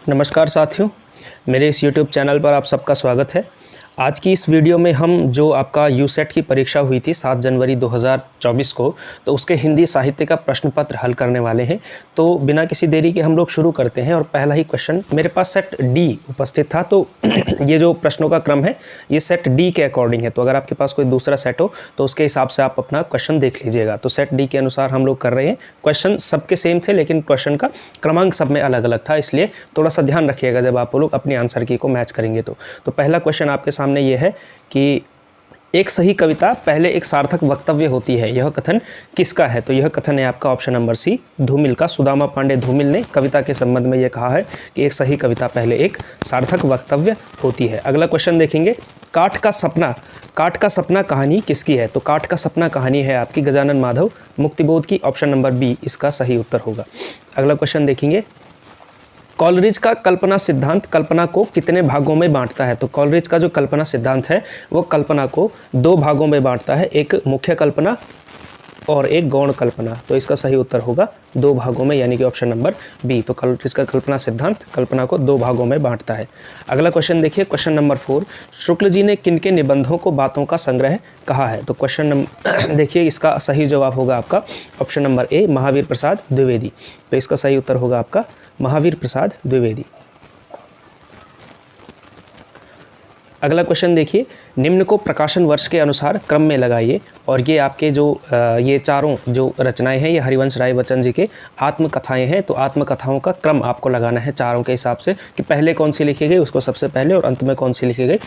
नमस्कार साथियों, मेरे इस YouTube चैनल पर आप सबका स्वागत है। आज की इस वीडियो में हम जो आपका यूसेट की परीक्षा हुई थी 7 जनवरी 2024 को, तो उसके हिंदी साहित्य का प्रश्न पत्र हल करने वाले हैं। तो बिना किसी देरी के हम लोग शुरू करते हैं और पहला ही क्वेश्चन मेरे पास सेट डी उपस्थित था। तो ये जो प्रश्नों का क्रम है ये सेट डी के अकॉर्डिंग है। तो अगर आपके पास कोई दूसरा सेट हो तो उसके हिसाब से आप अपना क्वेश्चन देख लीजिएगा। तो सेट डी के अनुसार हम लोग कर रहे हैं। क्वेश्चन सबके सेम थे लेकिन क्वेश्चन का क्रमांक सब में अलग अलग था, इसलिए थोड़ा सा ध्यान रखिएगा जब आप लोग अपनी आंसर की को मैच करेंगे। तो पहला क्वेश्चन आपके सामने ये है कि एक सही कविता पहले एक सार्थक वक्तव्य होती है, यह कथन किसका है? तो यह कथन है आपका ऑप्शन नंबर सी, धूमिल का। सुदामा पांडे धूमिल ने कविता के संबंध में यह कहा है कि एक सही कविता पहले एक सार्थक वक्तव्य होती है। अगला क्वेश्चन देखेंगे, काठ का सपना कहानी किसकी है? तो काठ का सपना कहानी है आपकी गजानन माधव मुक्तिबोध की। ऑप्शन नंबर बी इसका सही उत्तर होगा। अगला क्वेश्चन देखेंगे, कॉलरिज का कल्पना सिद्धांत कल्पना को कितने भागों में बांटता है? तो कॉलरिज का जो कल्पना सिद्धांत है वो कल्पना को दो भागों में बांटता है, एक मुख्य कल्पना और एक गौण कल्पना। तो इसका सही उत्तर होगा दो भागों में, यानी कि ऑप्शन नंबर बी। तो कॉलरिज का कल्पना सिद्धांत कल्पना को दो भागों में बांटता है। अगला क्वेश्चन देखिए, क्वेश्चन नंबर 4, शुक्ल जी ने किनके निबंधों को बातों का संग्रह कहा है? तो क्वेश्चन नंबर देखिए, इसका सही जवाब होगा आपका option number A, Mahavir Prasad Dwivedi. तो इसका सही उत्तर होगा आपका महावीर प्रसाद द्विवेदी। अगला क्वेश्चन देखिए, निम्न को प्रकाशन वर्ष के अनुसार क्रम में लगाइए। और ये आपके जो ये चारों जो रचनाएं हैं ये हरिवंश राय बच्चन जी के आत्मकथाएं हैं। तो आत्मकथाओं का क्रम आपको लगाना है चारों के हिसाब से कि पहले कौन सी लिखी गई उसको सबसे पहले और अंत में कौन सी लिखी गई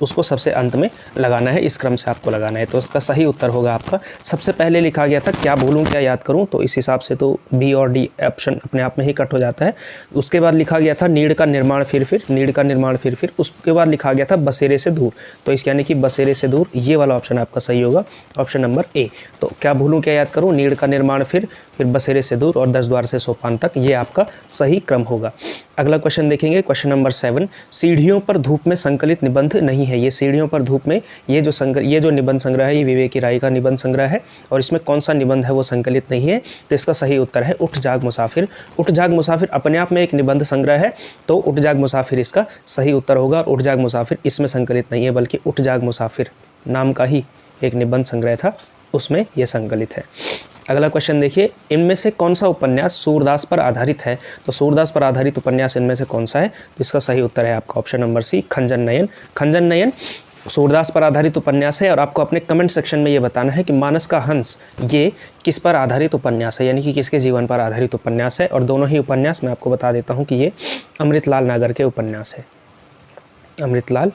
उसको सबसे अंत में लगाना है। इस क्रम से आपको लगाना है। तो उसका सही उत्तर होगा आपका, सबसे पहले लिखा गया था क्या भूलूं क्या याद करूं, तो इस हिसाब से तो बी और डी ऑप्शन अपने आप में ही कट हो जाता है। उसके बाद लिखा गया था नीड़ का निर्माण फिर नीड़ का निर्माण फिर उसके बाद लिखा गया था बसेरे से दूर। तो इसके यानी कि बसेरे से दूर, ये वाला ऑप्शन आपका सही होगा, ऑप्शन नंबर ए। तो क्या भूलूं क्या याद करूं, नीड़ का निर्माण फिर बसेरे से दूर और 10 द्वार से सोपान तक, ये आपका सही क्रम होगा। अगला क्वेश्चन देखेंगे, क्वेश्चन नंबर 7, सीढ़ियों पर धूप में संकलित निबंध नहीं है। ये सीढ़ियों पर धूप में ये जो निबंध संग्रह है ये विवेकी राय का निबंध संग्रह है और इसमें कौन सा निबंध है वो संकलित नहीं है। तो इसका सही उत्तर है उठ जाग मुसाफिर। उठ जाग मुसाफिर अपने आप में एक निबंध संग्रह है, तो उठ जाग मुसाफिर इसका सही उत्तर होगा। उठ जाग मुसाफिर इसमें संकलित नहीं है, बल्कि उठ जाग मुसाफिर नाम का ही एक निबंध संग्रह था, उसमें यह संकलित है। अगला क्वेश्चन देखिए, इनमें से कौन सा उपन्यास सूरदास पर आधारित है? तो सूरदास पर आधारित उपन्यास इनमें से कौन सा है? तो इसका सही उत्तर है आपका ऑप्शन नंबर सी, खंजन नयन। खंजन नयन सूरदास पर आधारित उपन्यास है और आपको अपने कमेंट सेक्शन में ये बताना है कि मानस का हंस ये किस पर आधारित उपन्यास है, यानी कि किसके जीवन पर आधारित उपन्यास है। और दोनों ही उपन्यास मैं आपको बता देता हूँ कि ये अमृतलाल नागर के उपन्यास है, अमृतलाल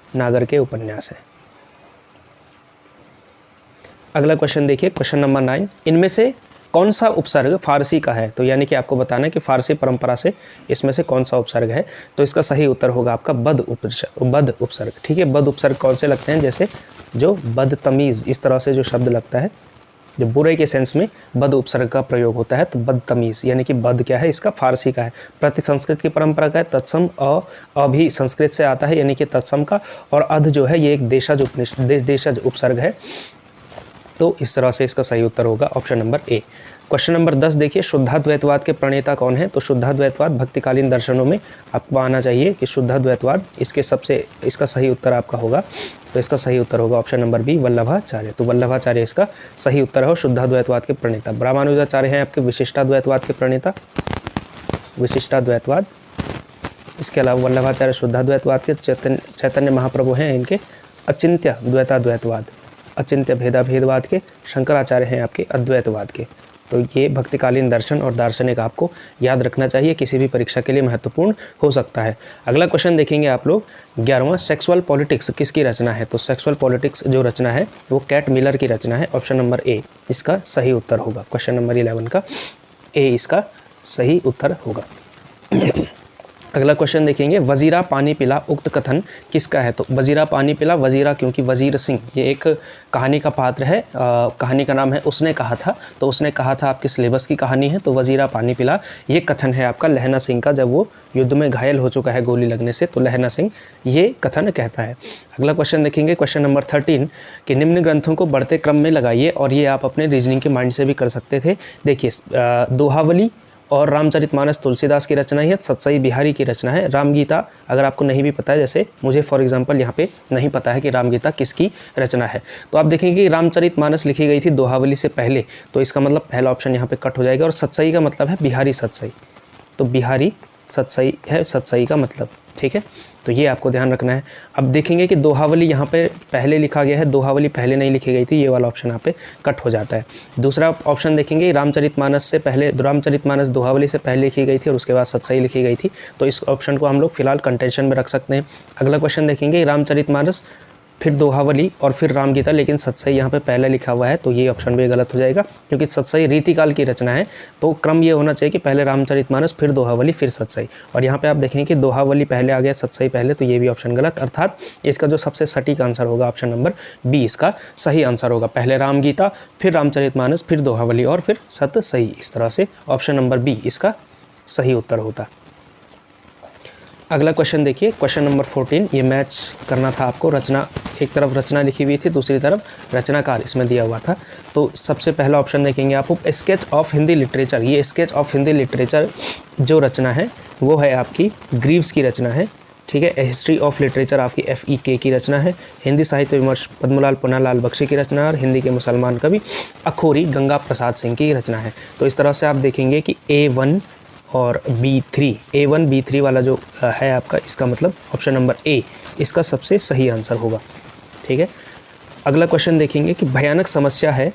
नागर के उपन्यास है। अगला क्वेश्चन देखिए, क्वेश्चन नंबर 9, इनमें से कौन सा उपसर्ग फारसी का है? तो यानी कि आपको बताना है कि फारसी परंपरा से इसमें से कौन सा उपसर्ग है। तो इसका सही उत्तर होगा आपका बद उपसर्ग। ठीक है, बद उपसर्ग कौन से लगते हैं? जैसे जो बदतमीज़, इस तरह से जो शब्द लगता है, जो बुरे के सेंस में बद उपसर्ग का प्रयोग होता है, तो बदतमीज़ यानी कि बद क्या है, इसका फारसी का है। प्रति संस्कृत की परंपरा का है। तत्सम अभी संस्कृत से आता है, यानी कि तत्सम का। और अध जो है ये एक देशज उपसर्ग है। तो इस तरह से इसका सही उत्तर होगा option number A. Question number 10 देखिए, शुद्धाद्वैतवाद के प्रणेता कौन है? तो शुद्धाद्वैतवाद भक्तिकालीन दर्शनों में आपको आना चाहिए कि शुद्धाद्वैतवाद इसका सही उत्तर आपका होगा। तो इसका सही उत्तर होगा ऑप्शन नंबर बी, वल्लभाचार्य। तो वल्लभाचार्य इसका सही उत्तर है, शुद्धाद्वैतवाद के प्रणेता। रामानुजाचार्य हैं आपके विशिष्टाद्वैतवाद के प्रणेता, विशिष्टाद्वैतवाद। इसके अलावा वल्लभाचार्य शुद्धाद्वैतवाद के, चैतन्य महाप्रभु हैं इनके अचिंत्य द्वैताद्वैतवाद, अचिंत्य भेदवाद के। शंकराचार्य हैं आपके अद्वैतवाद के। तो ये भक्तिकालीन दर्शन और दार्शनिक आपको याद रखना चाहिए, किसी भी परीक्षा के लिए महत्वपूर्ण हो सकता है। अगला क्वेश्चन देखेंगे आप लोग, 11वां, सेक्सुअल पॉलिटिक्स किसकी रचना है? तो सेक्सुअल पॉलिटिक्स जो रचना है वो कैट मिलर की रचना है, ऑप्शन नंबर ए इसका सही उत्तर होगा। क्वेश्चन नंबर 11 का ए इसका सही उत्तर होगा। अगला क्वेश्चन देखेंगे, वजीरा पानी पिला उक्त कथन किसका है? तो वजीरा पानी पिला, वजीरा क्योंकि वजीर सिंह ये एक कहानी का पात्र है, कहानी का नाम है उसने कहा था। तो उसने कहा था आपके सिलेबस की कहानी है। तो वजीरा पानी पिला ये कथन है आपका लहना सिंह का, जब वो युद्ध में घायल हो चुका है गोली लगने से, तो लहना सिंह ये कथन कहता है। अगला क्वेश्चन देखेंगे, क्वेश्चन नंबर 13 कि निम्न ग्रंथों को बढ़ते क्रम में लगाइए। और ये आप अपने रीजनिंग के माइंड से भी कर सकते थे। देखिए, दोहावली और रामचरितमानस तुलसीदास की रचना है, सतसई बिहारी की रचना है। रामगीता अगर आपको नहीं भी पता है, जैसे मुझे फॉर एग्जांपल यहाँ पे नहीं पता है कि रामगीता किसकी रचना है, तो आप देखेंगे कि रामचरितमानस लिखी गई थी दोहावली से पहले, तो इसका मतलब पहला ऑप्शन यहाँ पे कट हो जाएगा। और सतसई का मतलब है बिहारी सतसई, तो बिहारी सतसई है सतसई का मतलब, ठीक है, तो ये आपको ध्यान रखना है। अब देखेंगे कि दोहावली यहाँ पे पहले लिखा गया है, दोहावली पहले नहीं लिखी गई थी, ये वाला ऑप्शन यहाँ पे कट हो जाता है। दूसरा ऑप्शन देखेंगे रामचरितमानस से पहले, रामचरितमानस दोहावली से पहले लिखी गई थी और उसके बाद सतसई लिखी गई थी, तो इस ऑप्शन को हम लोग फिलहाल कंटेंशन में रख सकते हैं। अगला क्वेश्चन देखेंगे रामचरितमानस फिर दोहावली और फिर रामगीता, लेकिन सतसई यहाँ पे पहले लिखा हुआ है, तो ये ऑप्शन भी गलत हो जाएगा, क्योंकि सतसई रीतिकाल की रचना है, तो क्रम ये होना चाहिए कि पहले रामचरितमानस फिर दोहावली फिर सतसई। और यहाँ पे आप देखें कि दोहावली पहले आ गया, सतसई पहले, तो ये भी ऑप्शन गलत। अर्थात इसका जो सबसे सटीक आंसर होगा ऑप्शन नंबर बी इसका सही आंसर होगा। पहले रामगीता, फिर रामचरितमानस, फिर दोहावली और फिर सतसई, इस तरह से ऑप्शन नंबर बी इसका सही उत्तर होता। अगला क्वेश्चन देखिए, क्वेश्चन नंबर 14, ये मैच करना था आपको। रचना, एक तरफ रचना लिखी हुई थी, दूसरी तरफ रचनाकार इसमें दिया हुआ था। तो सबसे पहला ऑप्शन देखेंगे आप, स्केच ऑफ हिंदी लिटरेचर। ये स्केच ऑफ हिंदी लिटरेचर जो रचना है वो है आपकी ग्रीव्स की रचना है, ठीक है। हिस्ट्री ऑफ लिटरेचर आपकी FEK की रचना है। हिंदी साहित्य विमर्श पद्मलाल पुनालाल बख्शी की रचना है। और हिंदी के मुसलमान कवि अखोरी गंगा प्रसाद सिंह की रचना है। तो इस तरह से आप देखेंगे कि A1 और B3, A1 B3 वाला जो है आपका, इसका मतलब ऑप्शन नंबर A इसका सबसे सही आंसर होगा, ठीक है। अगला क्वेश्चन देखेंगे कि भयानक समस्या है,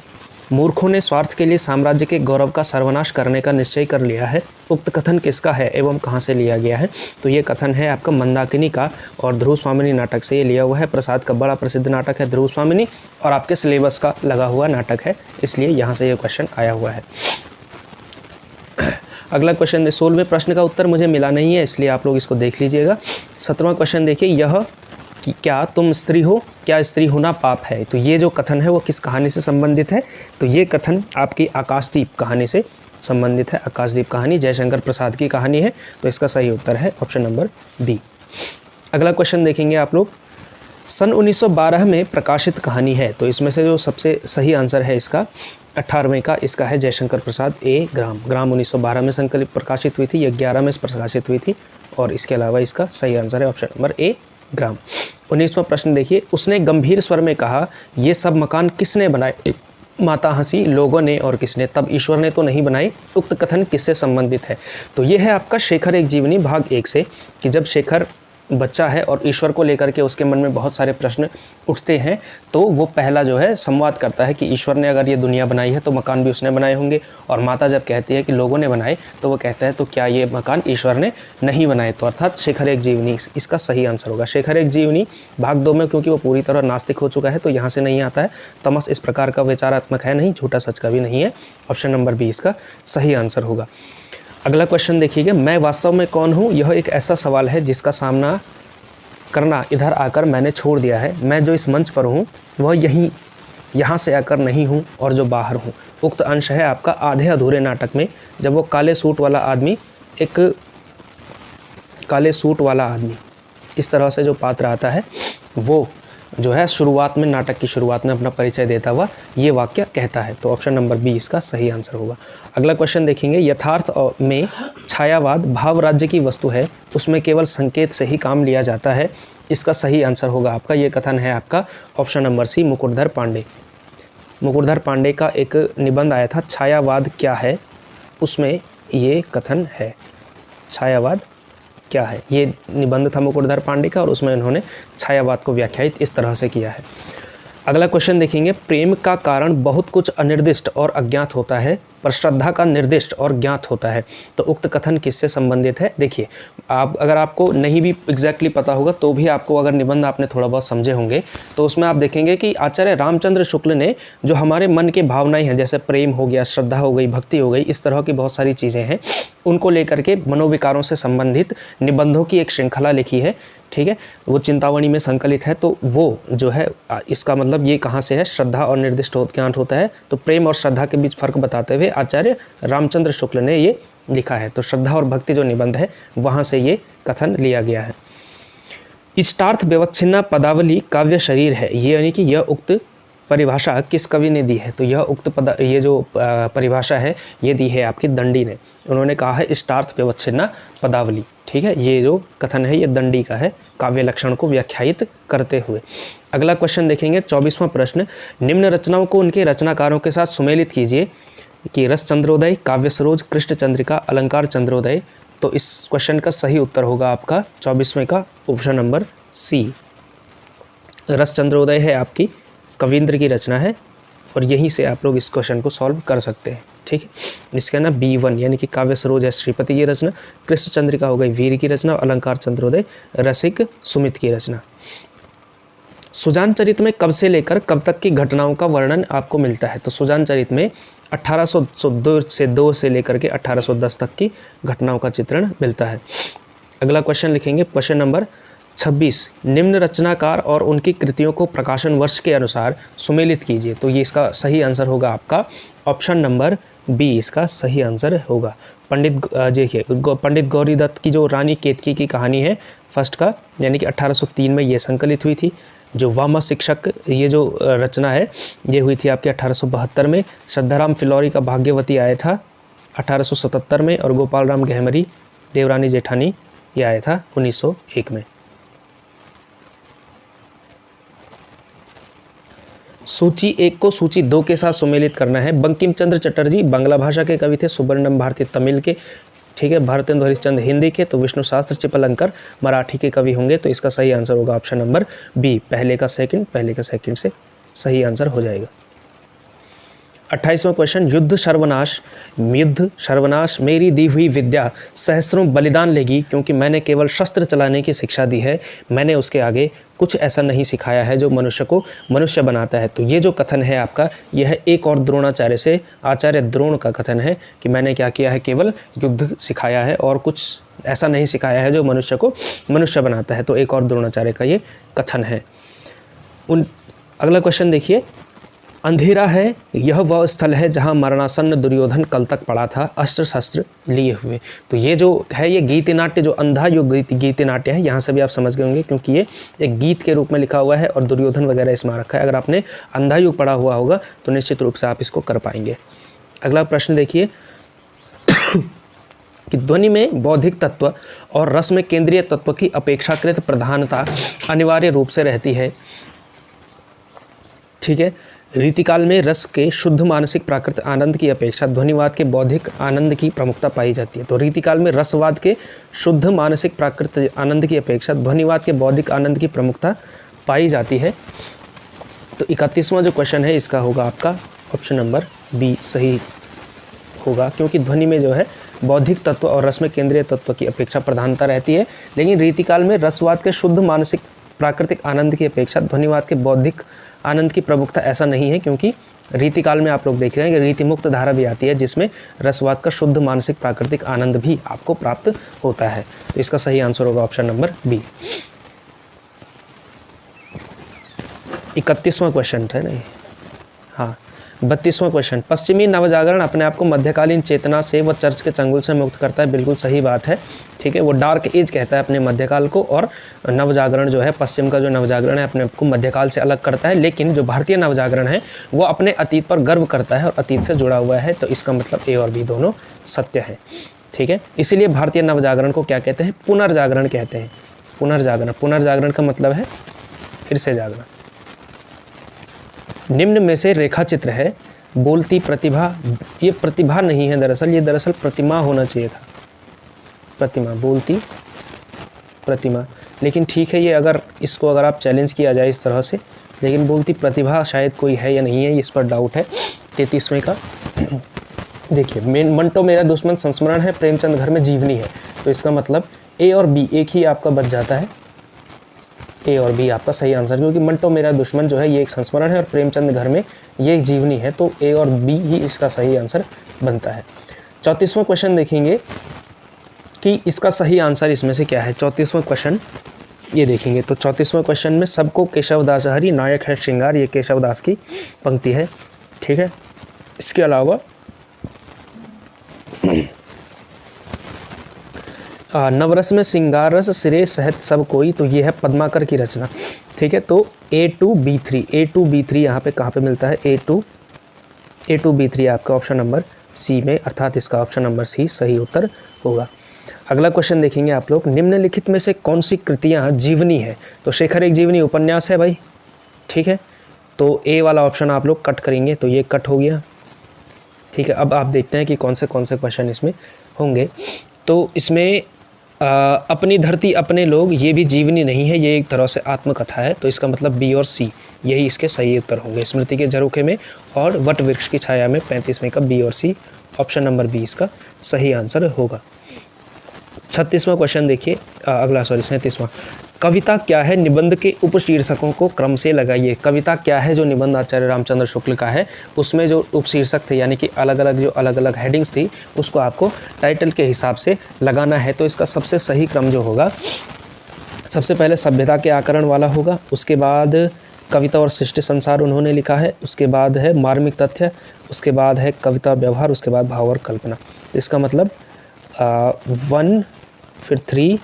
मूर्खों ने स्वार्थ के लिए साम्राज्य के गौरव का सर्वनाश करने का निश्चय कर लिया है। उक्त कथन किसका है एवं कहाँ से लिया गया है? तो ये कथन है आपका मंदाकिनी का और ध्रुव स्वामिनी नाटक से ये लिया हुआ है। प्रसाद का बड़ा प्रसिद्ध नाटक है ध्रुव स्वामिनी और आपके सिलेबस का लगा हुआ नाटक है, इसलिए यहाँ से ये क्वेश्चन आया हुआ है। अगला क्वेश्चन 16वें प्रश्न का उत्तर मुझे मिला नहीं है, इसलिए आप लोग इसको देख लीजिएगा। 17वां क्वेश्चन देखिए, यह कि क्या तुम स्त्री हो, क्या स्त्री होना पाप है? तो ये जो कथन है वो किस कहानी से संबंधित है? तो ये कथन आपकी आकाशदीप कहानी से संबंधित है। आकाशदीप कहानी जयशंकर प्रसाद की कहानी है, तो इसका सही उत्तर है ऑप्शन नंबर बी। अगला क्वेश्चन देखेंगे आप लोग, सन 1912 में प्रकाशित कहानी है, तो इसमें से जो सबसे सही आंसर है इसका 18वें का, इसका है जयशंकर प्रसाद ए ग्राम। ग्राम 1912 में संकलित प्रकाशित हुई थी, यह 11 में प्रकाशित हुई थी और इसके अलावा इसका सही आंसर है ऑप्शन नंबर ए ग्राम। 19वां प्रश्न देखिए, उसने गंभीर स्वर में कहा, ये सब मकान किसने बनाए? माता हंसी, लोगों ने और किसने? तब ईश्वर ने तो नहीं बनाई। उक्त कथन किससे संबंधित है? तो ये है आपका शेखर एक जीवनी भाग 1 से, कि जब शेखर बच्चा है और ईश्वर को लेकर के उसके मन में बहुत सारे प्रश्न उठते हैं, तो वो पहला जो है संवाद करता है कि ईश्वर ने अगर ये दुनिया बनाई है तो मकान भी उसने बनाए होंगे। और माता जब कहती है कि लोगों ने बनाए, तो वो कहता है तो क्या ये मकान ईश्वर ने नहीं बनाए? तो अर्थात शेखर एक जीवनी इसका सही आंसर होगा। शेखर एक जीवनी भाग 2 में क्योंकि वो पूरी तरह नास्तिक हो चुका है, तो यहाँ से नहीं आता है। तमस इस प्रकार का विचारात्मक है नहीं, झूठा सच का भी नहीं है। ऑप्शन नंबर बी इसका सही आंसर होगा। अगला क्वेश्चन देखिएगा, मैं वास्तव में कौन हूँ? यह एक ऐसा सवाल है जिसका सामना करना इधर आकर मैंने छोड़ दिया है। मैं जो इस मंच पर हूँ वह यहाँ से आकर नहीं हूँ और जो बाहर हूँ। उक्त अंश है आपका आधे अधूरे नाटक में, जब वो काले सूट वाला आदमी इस तरह से जो पात्र आता है, वो जो है शुरुआत में, नाटक की शुरुआत में अपना परिचय देता हुआ ये वाक्य कहता है। तो ऑप्शन नंबर बी इसका सही आंसर होगा। अगला क्वेश्चन देखेंगे, यथार्थ में छायावाद भाव राज्य की वस्तु है, उसमें केवल संकेत से ही काम लिया जाता है। इसका सही आंसर होगा आपका, ये कथन है आपका option number C Mukutdhar Pandey. Mukutdhar Pandey का एक निबंध आया था, छायावाद क्या है, उसमें ये कथन है। छायावाद क्या है, ये निबंध था मुकुटधर पांडे का और उसमें इन्होंने छायावाद को व्याख्यायित इस तरह से किया है। अगला क्वेश्चन देखेंगे, प्रेम का कारण बहुत कुछ अनिर्दिष्ट और अज्ञात होता है, पर श्रद्धा का निर्दिष्ट और ज्ञात होता है। तो उक्त कथन किससे संबंधित है? देखिए, आप अगर आपको नहीं भी एग्जैक्टली पता होगा तो भी आपको, अगर निबंध आपने थोड़ा बहुत समझे होंगे, तो उसमें आप देखेंगे कि आचार्य रामचंद्र शुक्ल ने जो हमारे मन के भावनाएं हैं, जैसे प्रेम हो गया, श्रद्धा हो गई, भक्ति हो गई, इस तरह की बहुत सारी चीज़ें हैं, उनको लेकर के मनोविकारों से संबंधित निबंधों की एक श्रृंखला लिखी है, ठीक है। वो चिंतावणी में संकलित है। तो वो जो है, इसका मतलब ये कहाँ से है, श्रद्धा और निर्दिष्ट ज्ञात होता है। तो प्रेम और श्रद्धा के बीच फर्क बताते हुए आचार्य रामचंद्र शुक्ल ने ये लिखा है। तो श्रद्धा और भक्ति जो निबंध है, वहाँ से ये कथन लिया गया है। इष्टार्थ व्यवच्छिन्ना पदावली काव्य शरीर है, ये यानी कि यह उक्त परिभाषा किस कवि ने दी है? तो यह ये जो परिभाषा है ये दी है आपकी दंडी ने। उन्होंने कहा है इष्टार्थ व्यवच्छिन्ना पदावली। ठीक है, ये जो कथन है ये दंडी का है, काव्य लक्षण को व्याख्यायित करते हुए। अगला क्वेश्चन देखेंगे 24वां प्रश्न, निम्न रचनाओं को उनके रचनाकारों के साथ सुमेलित कीजिए कि रस चंद्रोदय, काव्य सरोज, कृष्ण चंद्रिका, अलंकार चंद्रोदय। तो इस क्वेश्चन का सही उत्तर होगा आपका 24वें का ऑप्शन नंबर सी। रस चंद्रोदय है आपकी कविंद्र की रचना है और यहीं से आप लोग इस क्वेश्चन को सॉल्व कर सकते हैं। ठीक है, इसका ना B1 यानी कि काव्य सरोज है श्रीपति की रचना, कृष्ण चंद्रिका हो गई वीर की रचना, अलंकार चंद्रोदय रसिक सुमित की रचना। सुजान चरित में कब से लेकर कब तक की घटनाओं का वर्णन आपको मिलता है? तो सुजान चरित में 1802 से लेकर के 1810 तक की घटनाओं का चित्रण मिलता है। अगला क्वेश्चन लिखेंगे क्वेश्चन नंबर 26, निम्न रचनाकार और उनकी कृतियों को प्रकाशन वर्ष के अनुसार सुमेलित कीजिए। तो ये इसका सही आंसर होगा आपका ऑप्शन नंबर बी, इसका सही आंसर होगा। पंडित गौरी दत्त की जो रानी केतकी की कहानी है फर्स्ट का, यानी कि 1803 में ये संकलित हुई थी। जो वामा शिक्षक ये जो रचना है ये हुई थी आपके 1872 में। श्रद्धाराम फिलौरी का भाग्यवती आया था 1877 में और गोपाल राम गहमरी देवरानी जेठानी ये आया था 1901 में। सूची 1 को सूची 2 के साथ सुमेलित करना है। बंकिम चंद्र चटर्जी बांग्ला भाषा के कवि थे, सुब्रमण्यम भारती तमिल के, ठीक है, भारतेंदु हरिश्चंद्र हिंदी के, तो विष्णु शास्त्र चिपलंकर मराठी के कवि होंगे। तो इसका सही आंसर होगा ऑप्शन नंबर बी, पहले का सेकंड से सही आंसर हो जाएगा। 28वां क्वेश्चन, युद्ध सर्वनाश मेरी दी हुई विद्या सहस्त्रों बलिदान लेगी, क्योंकि मैंने केवल शस्त्र चलाने की शिक्षा दी है, मैंने उसके आगे कुछ ऐसा नहीं सिखाया है जो मनुष्य को मनुष्य बनाता है। तो ये जो कथन है आपका यह एक और द्रोणाचार्य से आचार्य द्रोण का कथन है कि मैंने क्या किया है, केवल युद्ध सिखाया है और कुछ ऐसा नहीं सिखाया है जो मनुष्य को मनुष्य बनाता है। तो एक और द्रोणाचार्य का ये कथन है। अगला क्वेश्चन देखिए, अंधेरा है यह वह स्थल है जहाँ मरणासन्न दुर्योधन कल तक पड़ा था अस्त्र शस्त्र लिए हुए। तो ये जो है ये गीति नाट्य, जो अंधा युग गीति नाट्य है, यहाँ से भी आप समझ गए होंगे क्योंकि ये एक गीत के रूप में लिखा हुआ है और दुर्योधन वगैरह इसमें रखा है। अगर आपने अंधा युग पढ़ा हुआ होगा तो निश्चित रूप से आप इसको कर पाएंगे। अगला प्रश्न देखिए कि ध्वनि में बौद्धिक तत्व और रस में केंद्रीय तत्व की अपेक्षाकृत प्रधानता अनिवार्य रूप से रहती है। ठीक है, रीतिकाल में रस के शुद्ध मानसिक प्राकृतिक आनंद की अपेक्षा ध्वनिवाद के बौद्धिक आनंद की प्रमुखता पाई जाती है। तो रीतिकाल में रसवाद के शुद्ध मानसिक प्राकृतिक आनंद की अपेक्षा ध्वनिवाद के बौद्धिक आनंद की प्रमुखता पाई जाती है। तो 31वां जो क्वेश्चन है इसका होगा आपका ऑप्शन नंबर बी सही होगा, क्योंकि ध्वनि में जो है बौद्धिक तत्व और रस में केंद्रीय तत्व की अपेक्षा प्रधानता रहती है, लेकिन रीतिकाल में रसवाद के शुद्ध मानसिक प्राकृतिक आनंद की अपेक्षा ध्वनिवाद के बौद्धिक आनंद की प्रमुखता ऐसा नहीं है, क्योंकि रीतिकाल में आप लोग देख रहे हैं कि रीति मुक्त धारा भी आती है जिसमें रसवाद का शुद्ध मानसिक प्राकृतिक आनंद भी आपको प्राप्त होता है। तो इसका सही आंसर होगा ऑप्शन नंबर बी। 31वां क्वेश्चन है नहीं, हाँ 32वां क्वेश्चन, पश्चिमी नवजागरण अपने आप को मध्यकालीन चेतना से व चर्च के चंगुल से मुक्त करता है। बिल्कुल सही बात है, ठीक है, वो डार्क एज कहता है अपने मध्यकाल को, और नवजागरण जो है पश्चिम का जो नवजागरण है अपने आप को मध्यकाल से अलग करता है। लेकिन जो भारतीय नवजागरण है वो अपने अतीत पर गर्व करता है और अतीत से जुड़ा हुआ है। तो इसका मतलब ए और बी दोनों सत्य है। ठीक है, इसीलिए भारतीय नवजागरण को क्या कहते हैं, पुनर्जागरण कहते हैं। पुनर्जागरण का मतलब है फिर से जागरण। निम्न में से रेखा चित्र है बोलती प्रतिभा, ये प्रतिभा नहीं है दरअसल, ये दरअसल प्रतिमा होना चाहिए था, प्रतिमा, बोलती प्रतिमा। लेकिन ठीक है, ये अगर इसको अगर आप चैलेंज किया जाए इस तरह से, लेकिन बोलती प्रतिभा शायद कोई है या नहीं है इस पर डाउट है। 33वें का देखिए, मंटो मेरा दुश्मन संस्मरण है, प्रेमचंद घर में जीवनी है। तो इसका मतलब ए और बी एक ही आपका बच जाता है, ए और बी आपका सही आंसर, क्योंकि मंटो मेरा दुश्मन जो है ये एक संस्मरण है और प्रेमचंद घर में ये एक जीवनी है। तो ए और बी ही इसका सही आंसर बनता है। 34वां क्वेश्चन देखेंगे कि इसका सही आंसर इसमें से क्या है। 34वां क्वेश्चन ये देखेंगे तो 34वां क्वेश्चन में सबको केशवदास हरि नायक है श्रृंगार, ये केशवदास की पंक्ति है। ठीक है, इसके अलावा नवरस में सिंगार रस सिरे सहत सब कोई, तो ये है पद्माकर की रचना। ठीक है, तो A2B3, A2B3 यहाँ पे कहाँ पे मिलता है? A2B3 आपका ऑप्शन नंबर सी में, अर्थात इसका ऑप्शन नंबर सी सही उत्तर होगा। अगला क्वेश्चन देखेंगे आप लोग, निम्नलिखित में से कौन सी कृतियाँ जीवनी है? तो शेखर एक जीवनी उपन्यास है भाई, ठीक है, तो ए वाला ऑप्शन आप लोग कट करेंगे, तो ये कट हो गया, ठीक है। अब आप देखते हैं कि कौन से क्वेश्चन इसमें होंगे। तो इसमें अपनी धरती अपने लोग, ये भी जीवनी नहीं है, ये एक तरह से आत्मकथा है, तो इसका मतलब बी और सी यही इसके सही उत्तर होंगे। स्मृति के झरोखे में और वट वृक्ष की छाया में 35वें का बी और सी, ऑप्शन नंबर बी इसका सही आंसर होगा। 36वां क्वेश्चन देखिए, अगला 37वां, कविता क्या है? निबंध के उपशीर्षकों को क्रम से लगाइए। कविता क्या है जो निबंध आचार्य रामचंद्र शुक्ल का है, उसमें जो उपशीर्षक थे यानी कि अलग अलग हेडिंग्स थी, उसको आपको टाइटल के हिसाब से लगाना है। तो इसका सबसे सही क्रम जो होगा, सबसे पहले सभ्यता के आकरण वाला होगा, उसके बाद कविता और सृष्टि संसार उन्होंने लिखा है, उसके बाद है मार्मिक तथ्य, उसके बाद है कविता व्यवहार, उसके बाद भाव और कल्पना। तो इसका मतलब 1 फिर 3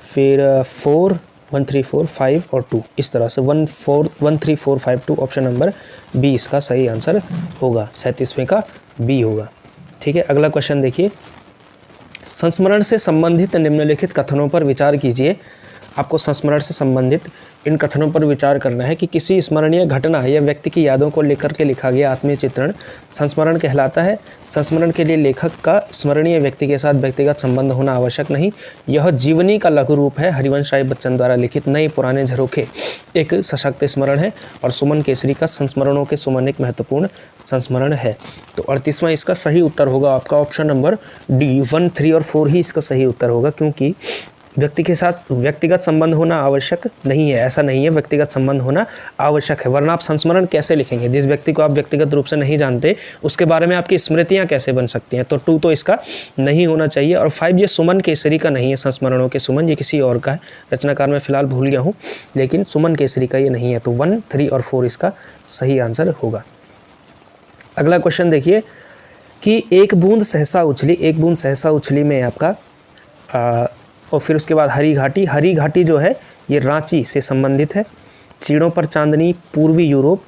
फिर 4 1 3 4 5 और 2, इस तरह से 1 3 4 5 2, ऑप्शन नंबर बी इसका सही आंसर होगा। 37वें का बी होगा, ठीक है। अगला क्वेश्चन देखिए, संस्मरण से संबंधित निम्नलिखित कथनों पर विचार कीजिए। आपको संस्मरण से संबंधित इन कथनों पर विचार करना है कि किसी स्मरणीय घटना या व्यक्ति की यादों को लेकर के लिखा गया आत्मीय चित्रण संस्मरण कहलाता है। संस्मरण के लिए लेखक का स्मरणीय व्यक्ति के साथ व्यक्तिगत संबंध होना आवश्यक नहीं। यह जीवनी का लघु रूप है। हरिवंश राय बच्चन द्वारा लिखित नए पुराने झरोखे एक सशक्त स्मरण है और सुमन केसरी का संस्मरणों के सुमन एक महत्वपूर्ण संस्मरण है। तो 38वां इसका सही उत्तर होगा आपका ऑप्शन नंबर डी। 1 3 और 4 ही इसका सही उत्तर होगा, क्योंकि व्यक्ति के साथ व्यक्तिगत संबंध होना आवश्यक नहीं है, ऐसा नहीं है, व्यक्तिगत संबंध होना आवश्यक है, वरना आप संस्मरण कैसे लिखेंगे? जिस व्यक्ति को आप व्यक्तिगत रूप से नहीं जानते उसके बारे में आपकी स्मृतियां कैसे बन सकती हैं? तो 2 तो इसका नहीं होना चाहिए। और 5 ये सुमन केसरी का नहीं है, संस्मरणों के सुमन ये किसी और का है, रचनाकार मैं फिलहाल भूल गया हूँ, लेकिन सुमन केसरी का ये नहीं है। तो 1 3 और 4 इसका सही आंसर होगा। अगला क्वेश्चन देखिए कि एक बूंद सहसा उछली में आपका और फिर उसके बाद हरी घाटी जो है ये रांची से संबंधित है। चीड़ों पर चांदनी पूर्वी यूरोप,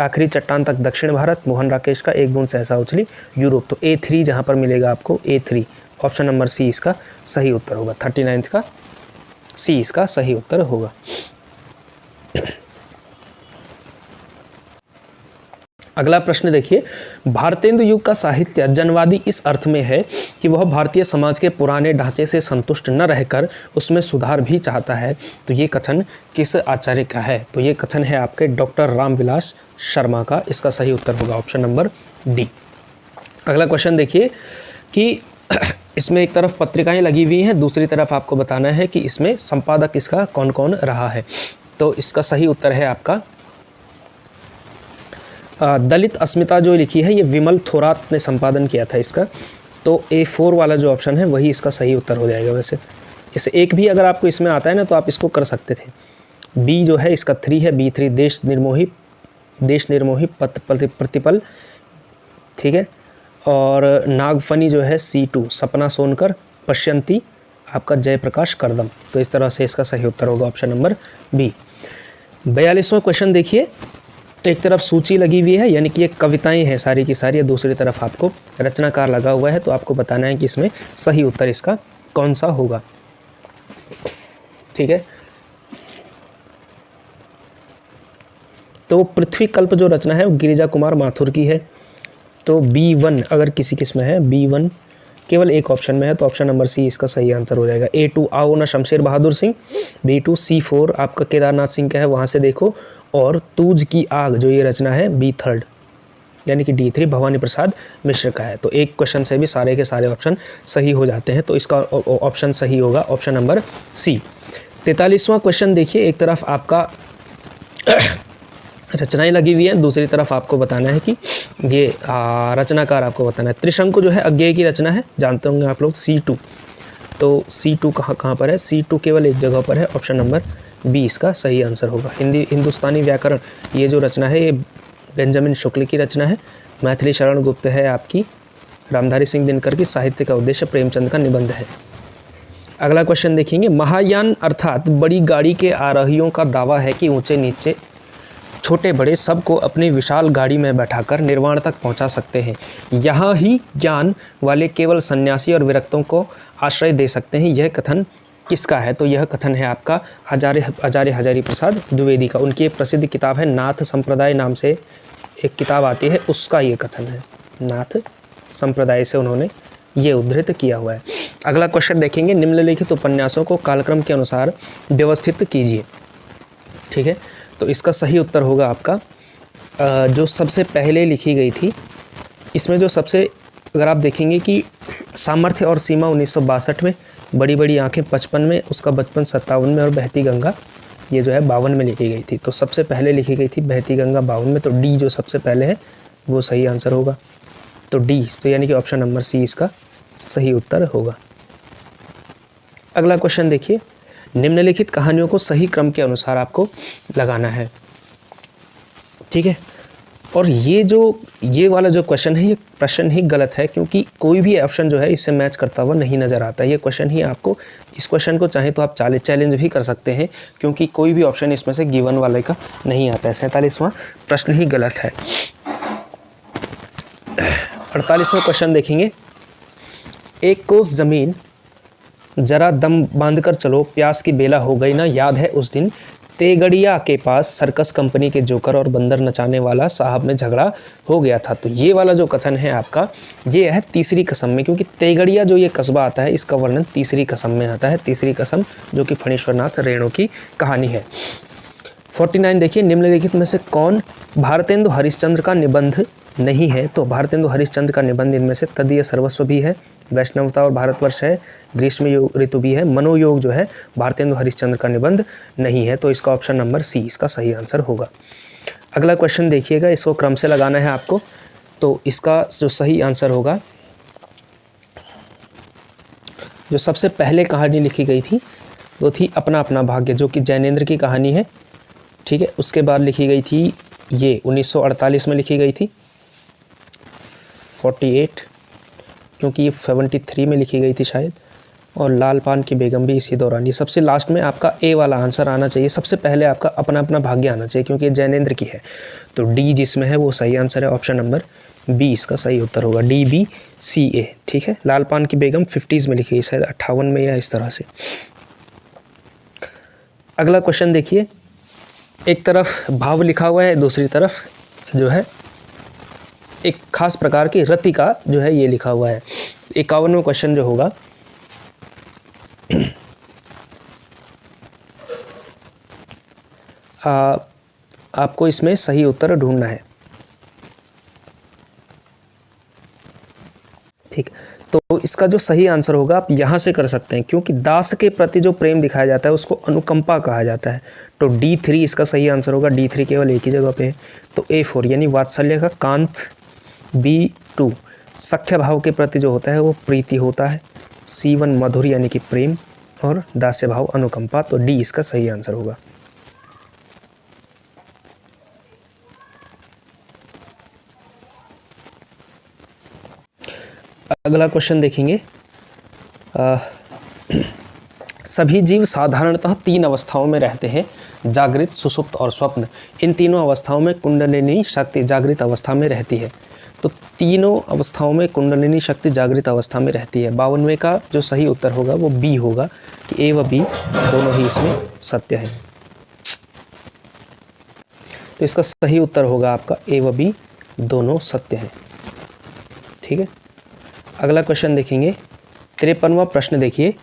आखिरी चट्टान तक दक्षिण भारत, मोहन राकेश का एक बूंद सहसा उछली यूरोप। तो A3 जहाँ पर मिलेगा आपको A3, ऑप्शन नंबर सी इसका सही उत्तर होगा। 39 का सी इसका सही उत्तर होगा। अगला प्रश्न देखिए, भारतेंदु युग का साहित्य जनवादी इस अर्थ में है कि वह भारतीय समाज के पुराने ढांचे से संतुष्ट न रहकर उसमें सुधार भी चाहता है। तो ये कथन किस आचार्य का है? तो ये कथन है आपके डॉक्टर रामविलास शर्मा का। इसका सही उत्तर होगा ऑप्शन नंबर डी। अगला क्वेश्चन देखिए कि इसमें एक तरफ पत्रिकाएं लगी हुई हैं, दूसरी तरफ आपको बताना है कि इसमें संपादक इसका कौन कौन रहा है। तो इसका सही उत्तर है आपका दलित अस्मिता जो लिखी है ये विमल थोरात ने संपादन किया था इसका। तो A4 वाला जो ऑप्शन है वही इसका सही उत्तर हो जाएगा। वैसे इसे एक भी अगर आपको इसमें आता है ना तो आप इसको कर सकते थे। B जो है इसका 3 है, B3 देश निर्मोही प्रतिपल, ठीक है। और नागफनी जो है C2 सपना सोनकर पश्यंती आपका जयप्रकाश करदम। तो इस तरह से इसका सही उत्तर होगा ऑप्शन नंबर बी। 42वां क्वेश्चन देखिए, एक तरफ सूची लगी हुई है यानी कि ये कविताएं हैं सारी की सारी, दूसरी तरफ आपको रचनाकार लगा हुआ है। तो आपको बताना है कि इसमें सही उत्तर इसका कौन सा होगा, ठीक है। तो पृथ्वी कल्प जो रचना है वो गिरिजा कुमार माथुर की है। तो B1 अगर किसी किस्म है, B1 केवल एक ऑप्शन में है तो ऑप्शन नंबर सी इसका सही आंसर हो जाएगा। A2 आओ ना शमशेर बहादुर सिंह, B2 C4 आपका केदारनाथ सिंह का है, वहाँ से देखो। और तूज की आग जो ये रचना है B3 यानी कि D3 भवानी प्रसाद मिश्र का है। तो एक क्वेश्चन से भी सारे के सारे ऑप्शन सही हो जाते हैं, तो इसका ऑप्शन सही होगा ऑप्शन नंबर सी। 43वां क्वेश्चन देखिए, एक तरफ आपका रचनाएं लगी हुई हैं, दूसरी तरफ आपको बताना है कि ये रचनाकार आपको बताना है। त्रिशंकु जो है अज्ञेय की रचना है, जानते होंगे आप लोग, C2। तो C2 कहाँ पर है? C2 केवल एक जगह पर है, ऑप्शन नंबर बी इसका सही आंसर होगा। हिंदुस्तानी व्याकरण ये जो रचना है ये बेंजामिन शुक्ल की रचना है। मैथिली शरण गुप्त है आपकी रामधारी सिंह दिनकर की। साहित्य का उद्देश्य प्रेमचंद का निबंध है। अगला क्वेश्चन देखेंगे, महायान अर्थात बड़ी गाड़ी के आरोहियों का दावा है कि ऊंचे नीचे छोटे बड़े सबको अपनी विशाल गाड़ी में बैठाकर निर्वाण तक पहुंचा सकते हैं। यहाँ ही ज्ञान वाले केवल सन्यासी और विरक्तों को आश्रय दे सकते हैं। यह कथन किसका है? तो यह कथन है आपका आचार्य हजारी प्रसाद द्विवेदी का। उनकी एक प्रसिद्ध किताब है नाथ संप्रदाय नाम से एक किताब आती है, उसका ये कथन है। नाथ संप्रदाय से उन्होंने ये उद्धृत किया हुआ है। अगला क्वेश्चन देखेंगे, निम्नलिखित उपन्यासों को कालक्रम के अनुसार व्यवस्थित कीजिए। ठीक है, तो इसका सही उत्तर होगा आपका जो सबसे पहले लिखी गई थी, इसमें जो सबसे, अगर आप देखेंगे कि सामर्थ्य और सीमा 1962 में, बड़ी बड़ी आंखें 55 में, उसका बचपन 57 में और बहती गंगा ये जो है 52 में लिखी गई थी। तो सबसे पहले लिखी गई थी बहती गंगा 52 में, तो डी जो सबसे पहले है वो सही आंसर होगा। तो डी, तो यानी कि ऑप्शन नंबर सी इसका सही उत्तर होगा। अगला क्वेश्चन देखिए, निम्नलिखित कहानियों को सही क्रम के अनुसार आपको लगाना है। ठीक है, और ये वाला जो क्वेश्चन है, ये प्रश्न ही गलत है, क्योंकि कोई भी ऑप्शन जो है इससे मैच करता हुआ नहीं नज़र आता। ये क्वेश्चन ही आपको, इस क्वेश्चन को चाहे तो आप चैलेंज भी कर सकते हैं, क्योंकि कोई भी ऑप्शन इसमें से गिवन वाले का नहीं आता है। 47वां प्रश्न ही गलत है। 48वां क्वेश्चन देखेंगे, एक कोस ज़मीन जरा दम बांध कर चलो, प्यास की बेला हो गई ना, याद है उस दिन तेगड़िया के पास सर्कस कंपनी के जोकर और बंदर नचाने वाला साहब में झगड़ा हो गया था। तो ये वाला जो कथन है आपका, ये है तीसरी कसम में, क्योंकि तेगड़िया जो ये कस्बा आता है इसका वर्णन तीसरी कसम में आता है। तीसरी कसम जो कि फणीश्वरनाथ रेणु की कहानी है। 49 देखिए, निम्नलिखित में से कौन भारतेंदु हरिश्चंद्र का निबंध नहीं है? तो भारतेंदु हरिश्चंद्र का निबंध इनमें से तदीय सर्वस्व भी है, वैष्णवता और भारतवर्ष है, ग्रीष्म ऋतु भी है, मनोयोग जो है भारतेंदु हरिश्चंद्र का निबंध नहीं है। तो इसका ऑप्शन नंबर सी इसका सही आंसर होगा। अगला क्वेश्चन देखिएगा, इसको क्रम से लगाना है आपको। तो इसका जो सही आंसर होगा, जो सबसे पहले कहानी लिखी गई थी वो थी अपना अपना भाग्य, जो कि जैनेन्द्र की कहानी है। ठीक है, उसके बाद लिखी गई थी ये 1948 में लिखी गई थी, 48, क्योंकि ये 73 में लिखी गई थी शायद, और लाल पान की बेगम भी इसी दौरान। ये सबसे लास्ट में आपका ए वाला आंसर आना चाहिए, सबसे पहले आपका अपना अपना भाग्य आना चाहिए, क्योंकि जैनेन्द्र की है। तो डी जिसमें है वो सही आंसर है, ऑप्शन नंबर बी इसका सही उत्तर होगा, डी बी सी ए। ठीक है, लाल पान की बेगम 50s में लिखी है शायद, 58 में या इस तरह से। अगला क्वेश्चन देखिए, एक तरफ भाव लिखा हुआ है, दूसरी तरफ जो है एक खास प्रकार की रति का जो है ये लिखा हुआ है। 51वां क्वेश्चन जो होगा, आपको इसमें सही उत्तर ढूंढना है। ठीक, तो इसका जो सही आंसर होगा आप यहाँ से कर सकते हैं, क्योंकि दास के प्रति जो प्रेम दिखाया जाता है उसको अनुकंपा कहा जाता है। तो D3 इसका सही आंसर होगा, D3 केवल एक ही जगह पे है। तो A4 यानी वात्सल्य का कांत, B2 सख्य भाव के प्रति जो होता है वो प्रीति होता है, C1 मधुर यानी कि प्रेम, और दास्य भाव अनुकंपा। तो D इसका सही आंसर होगा। अगला क्वेश्चन देखेंगे, सभी जीव साधारणतः 3 अवस्थाओं में रहते हैं, जागृत, सुषुप्त और स्वप्न। इन तीनों अवस्थाओं में कुंडलिनी शक्ति जागृत अवस्था में रहती है। तो तीनों अवस्थाओं में कुंडलिनी शक्ति जागृत अवस्था में रहती है। 52वें का जो सही उत्तर होगा वो बी होगा, कि ए व बी दोनों ही इसमें सत्य है। तो इसका सही उत्तर होगा आपका ए व बी दोनों सत्य हैं। ठीक है, अगला क्वेश्चन देखेंगे, 53वां प्रश्न देखिए,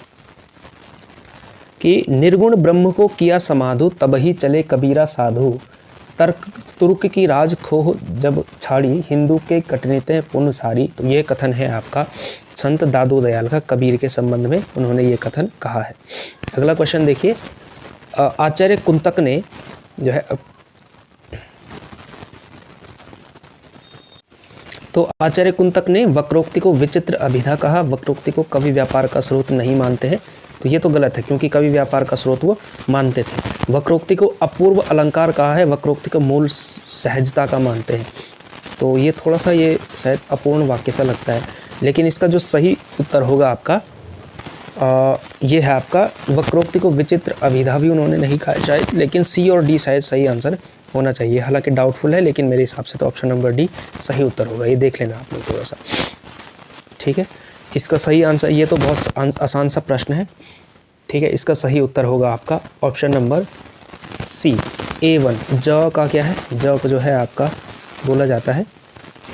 कि निर्गुण ब्रह्म को किया समाधु, तब ही चले कबीरा साधु, तर्क तुर्क की राज खोह जब छाड़ी, हिंदू के कटनीते पुण्य सारी। तो ये कथन है आपका संत दादू दयाल का, कबीर के संबंध में उन्होंने ये कथन कहा है। अगला क्वेश्चन देखिए, आचार्य कुंतक ने जो है, तो आचार्य कुंतक ने वक्रोक्ति को विचित्र अभिधा कहा, वक्रोक्ति को कवि व्यापार का स्रोत नहीं मानते हैं। तो ये तो गलत है, क्योंकि कवि व्यापार का स्रोत वो मानते थे। वक्रोक्ति को अपूर्व अलंकार कहा है, वक्रोक्ति का मूल सहजता का मानते हैं। तो ये थोड़ा सा ये शायद अपूर्ण वाक्य सा लगता है, लेकिन इसका जो सही उत्तर होगा आपका ये है आपका वक्रोक्ति को विचित्र अभिधा भी उन्होंने नहीं कहा है शायद, लेकिन सी और डी शायद सही आंसर होना चाहिए। हालांकि डाउटफुल है, लेकिन मेरे हिसाब से तो ऑप्शन नंबर डी सही उत्तर होगा। ये देख लेना आप लोग थोड़ा सा, ठीक है। इसका सही आंसर, ये तो बहुत आसान सा प्रश्न है, ठीक है। इसका सही उत्तर होगा आपका ऑप्शन नंबर सी A1। ज का क्या है, ज जो है आपका बोला जाता है,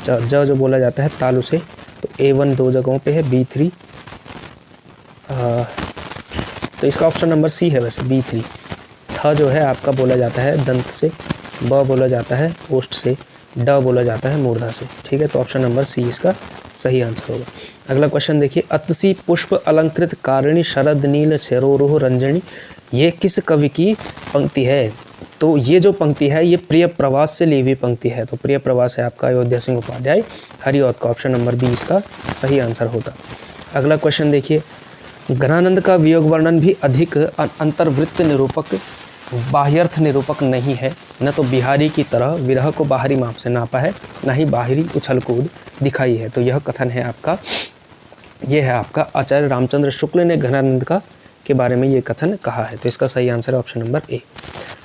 ज जो बोला जाता है तालु से, तो A1 दो जगहों पे है, B3 तो इसका ऑप्शन नंबर सी है वैसे, B3। थ जो है आपका बोला जाता है दंत से, ब बोला जाता है ओष्ठ से, ड बोला जाता है मूर्धा से, ठीक है। तो ऑप्शन नंबर सी इसका सही आंसर होगा। अगला क्वेश्चन देखिए, अतसी पुष्प अलंकृत कारिणी शरद नील शेरोरुह रंजनी, ये किस कवि की पंक्ति है? तो ये जो पंक्ति है ये प्रिय प्रवास से ली हुई पंक्ति है। तो प्रिय प्रवास है आपका अयोध्या सिंह उपाध्याय हरिऔध का, ऑप्शन नंबर बी इसका सही आंसर होगा। अगला क्वेश्चन देखिए, घनानंद का वियोग वर्णन भी अधिक अंतर्वृत्त निरूपक बाह्यर्थ निरूपक नहीं है, न तो बिहारी की तरह विरह को बाहरी माप से नापा है, न ही बाहरी उछल कूद दिखाई है। तो यह कथन है आपका, यह है आपका आचार्य रामचंद्र शुक्ल ने घनानंद का के बारे में ये कथन कहा है। तो इसका सही आंसर है ऑप्शन नंबर ए।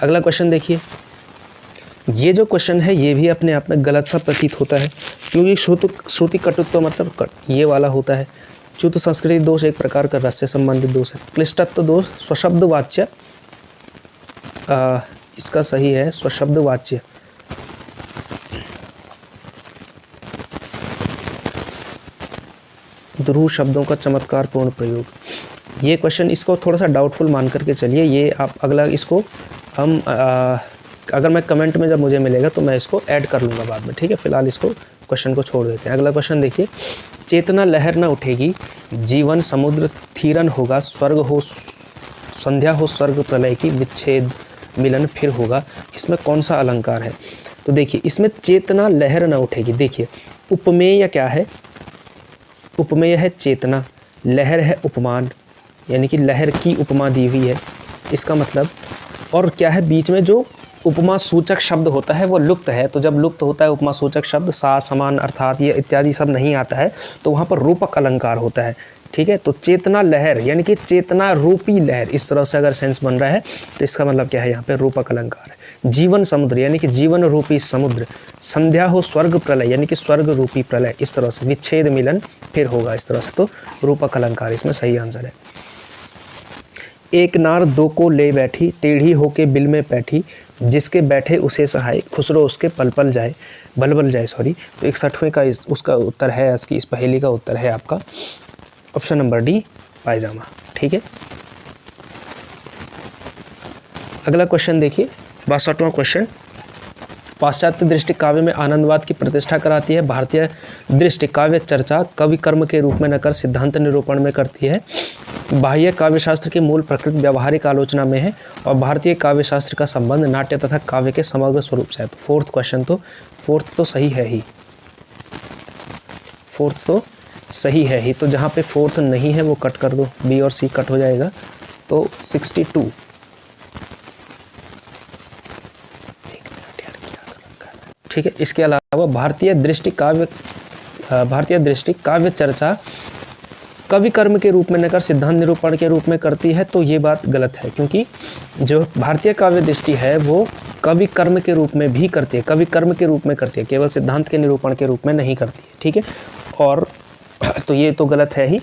अगला क्वेश्चन देखिए, ये जो क्वेश्चन है ये भी अपने आप में गलत सा प्रतीत होता है, क्योंकि श्रुति कटुत्व मतलब ये वाला होता है। च्युत संस्कृति दोष एक प्रकार का रस से संबंधित दोष है। क्लिष्टत्व दोष स्वशब्द वाच्य, इसका सही है स्वशब्द वाच्य। ध्रुव शब्दों का चमत्कार पूर्ण प्रयोग, ये क्वेश्चन इसको थोड़ा सा डाउटफुल मान करके चलिए। ये आप अगला इसको हम अगर मैं कमेंट में जब मुझे मिलेगा तो मैं इसको ऐड कर लूँगा बाद में, ठीक है। फिलहाल इसको क्वेश्चन को छोड़ देते हैं। अगला क्वेश्चन देखिए, चेतना लहर न उठेगी, जीवन समुद्र थीरन होगा, स्वर्ग हो संध्या हो स्वर्ग प्रलय की, विच्छेद मिलन फिर होगा, इसमें कौन सा अलंकार है? तो देखिए इसमें चेतना लहर न उठेगी, देखिए उपमेय क्या है, उपमेय है चेतना, लहर है उपमान, यानी कि लहर की उपमा दी हुई है, इसका मतलब, और क्या है बीच में जो उपमा सूचक शब्द होता है वो लुप्त है। तो जब लुप्त होता है उपमा सूचक शब्द, सा समान अर्थात ये इत्यादि सब नहीं आता है, तो वहाँ पर रूपक अलंकार होता है, ठीक है। तो चेतना लहर यानी कि चेतना रूपी लहर, इस तरह से अगर सेंस बन रहा है तो इसका मतलब क्या है, यहाँ पे रूपक अलंकार है। जीवन समुद्र यानी कि जीवन रूपी समुद्र, संध्या हो स्वर्ग प्रलय यानी कि स्वर्ग रूपी प्रलय, इस तरह से, विच्छेद मिलन फिर होगा, इस तरह से, तो रूपक अलंकार इसमें सही आंसर है। एक नार दो को ले बैठी, टेढ़ी होके बिल में बैठी, जिसके बैठे उसे सहाय, खुसरो उसके पल पल जाए, बल जाए, सॉरी। तो 61वें का उसका उत्तर है, इसकी इस पहेली का उत्तर है आपका ऑप्शन नंबर डी पायजामा, ठीक है। अगला क्वेश्चन देखिए, 62वां क्वेश्चन, पाश्चात्य दृष्टि काव्य में आनंदवाद की प्रतिष्ठा कराती है, भारतीय दृष्टि काव्य चर्चा कवि कर्म के रूप में न कर सिद्धांत निरूपण में करती है, बाह्य काव्यशास्त्र की मूल प्रकृति व्यावहारिक आलोचना में है, और भारतीय काव्यशास्त्र का संबंध नाट्य तथा काव्य के समग्र स्वरूप से है। तो फोर्थ क्वेश्चन, तो फोर्थ तो सही है ही, फोर्थ तो सही है ही। तो जहाँ पे फोर्थ नहीं है वो कट कर दो, बी और सी कट हो जाएगा, तो 62। ठीक है। इसके अलावा भारतीय दृष्टि काव्य चर्चा कवि कर्म के रूप में न कर सिद्धांत निरूपण के रूप में करती है, तो ये बात गलत है, क्योंकि जो भारतीय काव्य दृष्टि है वो कवि कर्म के रूप में भी करती है, कवि कर्म के रूप में करती है, केवल सिद्धांत के निरूपण के रूप में नहीं करती है, ठीक है। और तो ये तो गलत है ही।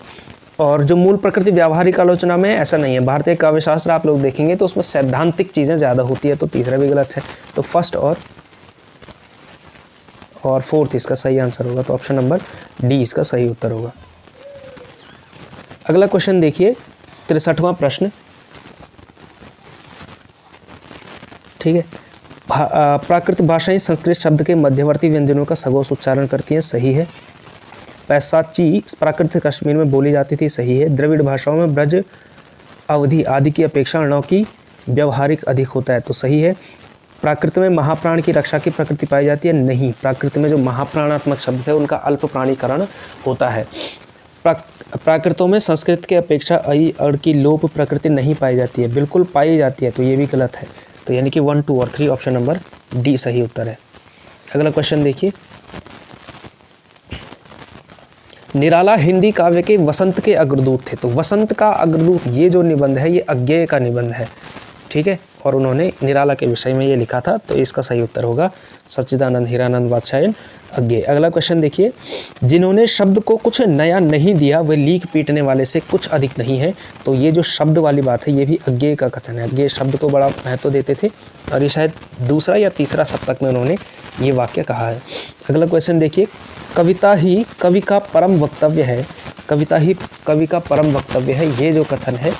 और जो मूल प्रकृति व्यावहारिक आलोचना में ऐसा नहीं है, भारतीय काव्यशास्त्र आप लोग देखेंगे तो उसमें सैद्धांतिक चीज़ें ज़्यादा होती है, तो तीसरा भी गलत है। तो फर्स्ट और फोर्थ इसका सही आंसर होगा, तो ऑप्शन नंबर डी इसका सही उत्तर होगा। अगला क्वेश्चन देखिए, 63वां प्रश्न, ठीक है। प्राकृत भाषाएं संस्कृत शब्द के मध्यवर्ती व्यंजनों का सगोश उच्चारण करती हैं, सही है। पैसाची प्राकृत कश्मीर में बोली जाती थी, सही है। द्रविड़ भाषाओं में ब्रज अवधि आदि की अपेक्षा ण की व्यवहारिक अधिक होता है, तो सही है। प्राकृत में महाप्राण की रक्षा की प्रकृति पाई जाती है, नहीं। प्राकृत में जो महाप्राणात्मक शब्द है उनका अल्प प्राणीकरण होता है। प्राकृतों में संस्कृत के अपेक्षा अई अड़ की लोप प्रकृति नहीं पाई जाती है, बिल्कुल पाई जाती है, तो ये भी गलत है। तो यानी कि 1, 2 और 3 ऑप्शन नंबर डी सही उत्तर है। अगला क्वेश्चन देखिए, निराला हिंदी काव्य के वसंत के अग्रदूत थे। तो वसंत का अग्रदूत ये जो निबंध है ये अज्ञेय का निबंध है, ठीक है, और उन्होंने निराला के विषय में ये लिखा था, तो इसका सही उत्तर होगा सच्चिदानंद हीरानंद वात्स्यायन अज्ञेय। अगला क्वेश्चन देखिए, जिन्होंने शब्द को कुछ नया नहीं दिया वे लीक पीटने वाले से कुछ अधिक नहीं है। तो ये जो शब्द वाली बात है ये भी अज्ञेय का कथन है। अज्ञेय शब्द को बड़ा महत्व देते थे और ये शायद दूसरा या तीसरा सप्तक में उन्होंने ये वाक्य कहा है। अगला क्वेश्चन देखिए, कविता ही कवि का परम वक्तव्य है, कविता ही कवि का परम वक्तव्य है, ये जो कथन है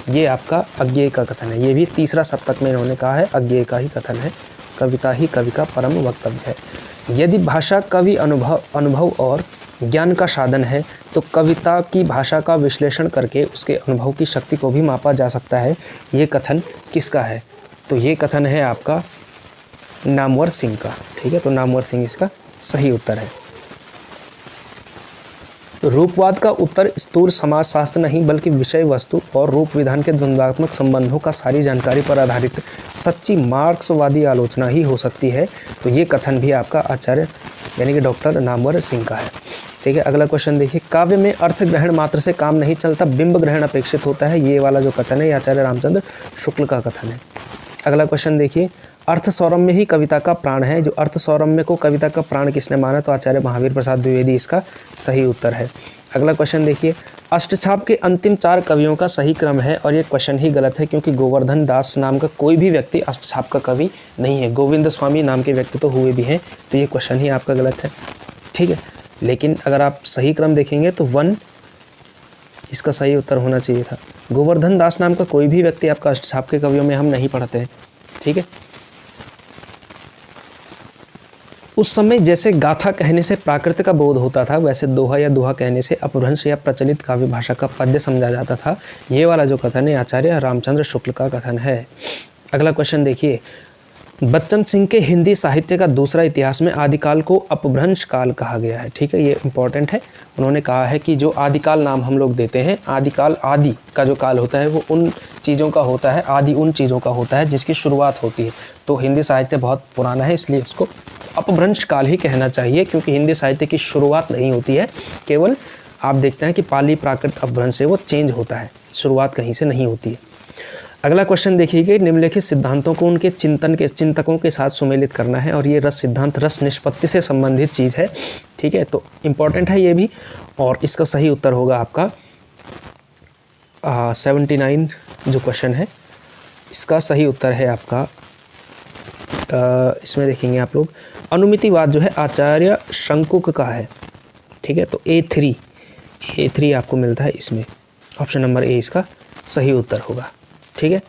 ये आपका अज्ञेय का कथन है। ये भी तीसरा सप्तक में इन्होंने कहा है, अज्ञेय का ही कथन है, कविता ही कवि का परम वक्तव्य है। यदि भाषा कवि अनुभव और ज्ञान का साधन है तो कविता की भाषा का विश्लेषण करके उसके अनुभव की शक्ति को भी मापा जा सकता है। ये कथन किसका है? तो ये कथन है आपका नामवर सिंह का, ठीक है, तो नामवर सिंह इसका सही उत्तर है। रूपवाद का उत्तर स्थूल समाजशास्त्र नहीं बल्कि विषय वस्तु और रूप विधान के द्वंद्वात्मक संबंधों का सारी जानकारी पर आधारित सच्ची मार्क्सवादी आलोचना ही हो सकती है। तो ये कथन भी आपका आचार्य यानी कि डॉक्टर नामवर सिंह का है, ठीक है। अगला क्वेश्चन देखिए, काव्य में अर्थ ग्रहण मात्र से काम नहीं चलता, बिंब ग्रहण अपेक्षित होता है। ये वाला जो कथन है ये आचार्य रामचंद्र शुक्ल का कथन है। अगला क्वेश्चन देखिए, अर्थ सौरम्य ही कविता का प्राण है। जो अर्थ सौरम्य को कविता का प्राण किसने माना? तो आचार्य महावीर प्रसाद द्विवेदी इसका सही उत्तर है। अगला क्वेश्चन देखिए, अष्टछाप के अंतिम 4 कवियों का सही क्रम है और ये क्वेश्चन ही गलत है क्योंकि गोवर्धन दास नाम का कोई भी व्यक्ति अष्टछाप का कवि नहीं है। गोविंद स्वामी नाम के व्यक्ति तो हुए भी हैं, तो ये क्वेश्चन ही आपका गलत है, ठीक है। लेकिन अगर आप सही क्रम देखेंगे तो 1 इसका सही उत्तर होना चाहिए था। गोवर्धन दास नाम का कोई भी व्यक्ति आपका अष्टछाप के कवियों में हम नहीं पढ़ते हैं, ठीक है। उस समय जैसे गाथा कहने से प्राकृत का बोध होता था वैसे दोहा या दोहा कहने से अपभ्रंश या प्रचलित काव्य भाषा का पद्य समझा जाता था। ये वाला जो कथन है आचार्य रामचंद्र शुक्ल का कथन है। अगला क्वेश्चन देखिए, बच्चन सिंह के हिंदी साहित्य का दूसरा इतिहास में आदिकाल को अपभ्रंश काल कहा गया है, ठीक है, ये इंपॉर्टेंट है। उन्होंने कहा है कि जो आदिकाल नाम हम लोग देते हैं, आदिकाल आदि का जो काल होता है वो उन चीज़ों का होता है, आदि उन चीज़ों का होता है जिसकी शुरुआत होती है। तो हिंदी साहित्य बहुत पुराना है इसलिए उसको अपभ्रंश काल ही कहना चाहिए क्योंकि हिंदी साहित्य की शुरुआत नहीं होती है, केवल आप देखते हैं कि पाली प्राकृत अपभ्रंश से वो चेंज होता है, शुरुआत कहीं से नहीं होती है। अगला क्वेश्चन देखिए, निम्नलिखित सिद्धांतों को उनके चिंतकों के साथ सुमेलित करना है और ये रस सिद्धांत रस निष्पत्ति से संबंधित चीज़ है, ठीक है, तो इम्पॉर्टेंट है ये भी। और इसका सही उत्तर होगा आपका 79 जो क्वेश्चन है इसका सही उत्तर है आपका इसमें देखेंगे आप लोग, अनुमितिवाद जो है आचार्य शंकुक का है, ठीक है, तो A3 आपको मिलता है इसमें, ऑप्शन नंबर ए इसका सही उत्तर होगा, ठीक है।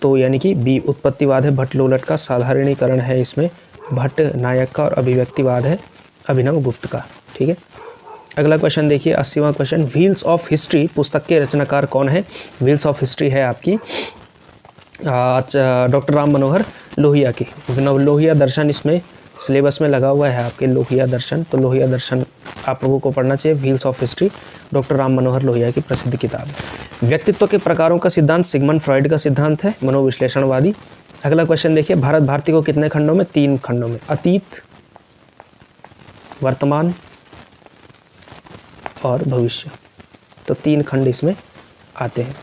तो यानी कि बी उत्पत्तिवाद है भट्ट लोलट का, साधारणीकरण है इसमें भट्ट नायक का और अभिव्यक्तिवाद है अभिनव गुप्त का, ठीक है। अगला क्वेश्चन देखिए, 80वां क्वेश्चन, व्हील्स ऑफ हिस्ट्री पुस्तक के रचनाकार कौन है? व्हील्स ऑफ हिस्ट्री है आपकी डॉक्टर राम मनोहर लोहिया की। लोहिया दर्शन इसमें सिलेबस में लगा हुआ है आपके, लोहिया दर्शन, तो लोहिया दर्शन आप लोगों को पढ़ना चाहिए। Wheels of history doctor Ram Manohar Lohia की प्रसिद्ध किताब है। व्यक्तित्व के प्रकारों का सिद्धांत सिगमंड फ्रॉइड का सिद्धांत है, मनोविश्लेषणवादी। अगला क्वेश्चन देखिए, भारत भारती को कितने खंडों में? 3 खंडों में, अतीत, वर्तमान और भविष्य, तो 3 खंड इसमें आते हैं।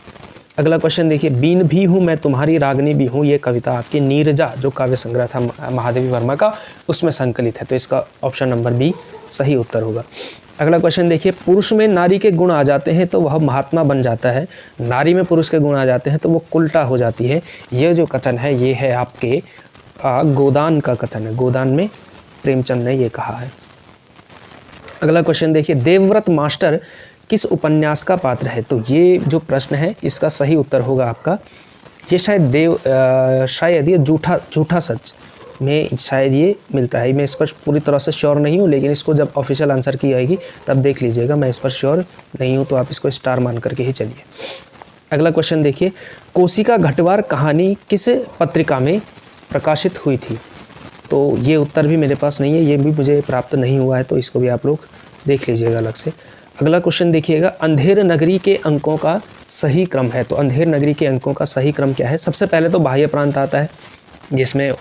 अगला क्वेश्चन देखिए, बीन भी हूँ मैं तुम्हारी रागनी भी हूँ, ये कविता आपकी नीरजा जो काव्य संग्रह था महादेवी वर्मा का उसमें संकलित है, तो इसका ऑप्शन नंबर बी सही उत्तर होगा। अगला क्वेश्चन देखिए, पुरुष में नारी के गुण आ जाते हैं तो वह महात्मा बन जाता है, नारी में पुरुष के गुण आ जाते हैं तो वो कुल्टा हो जाती है। ये जो कथन है ये है आपके गोदान का कथन है, गोदान में प्रेमचंद ने ये कहा है। अगला क्वेश्चन देखिए, देवव्रत मास्टर किस उपन्यास का पात्र है? तो ये जो प्रश्न है इसका सही उत्तर होगा आपका, ये शायद ये झूठा सच में शायद ये मिलता है। मैं इस पर पूरी तरह से श्योर नहीं हूँ, लेकिन इसको जब ऑफिशियल आंसर की आएगी तब देख लीजिएगा। मैं इस पर श्योर नहीं हूँ तो आप इसको स्टार मान करके ही चलिए। अगला क्वेश्चन देखिए, कोशिका घटवार कहानी किस पत्रिका में प्रकाशित हुई थी? तो ये उत्तर भी मेरे पास नहीं है, ये भी मुझे प्राप्त नहीं हुआ है, तो इसको भी आप लोग देख लीजिएगा अलग से। अगला क्वेश्चन देखिएगा, अंधेर नगरी के अंकों का सही क्रम है। तो अंधेर नगरी के अंकों का सही क्रम क्या है? सबसे पहले तो बाह्य प्रांत आता है जिसमें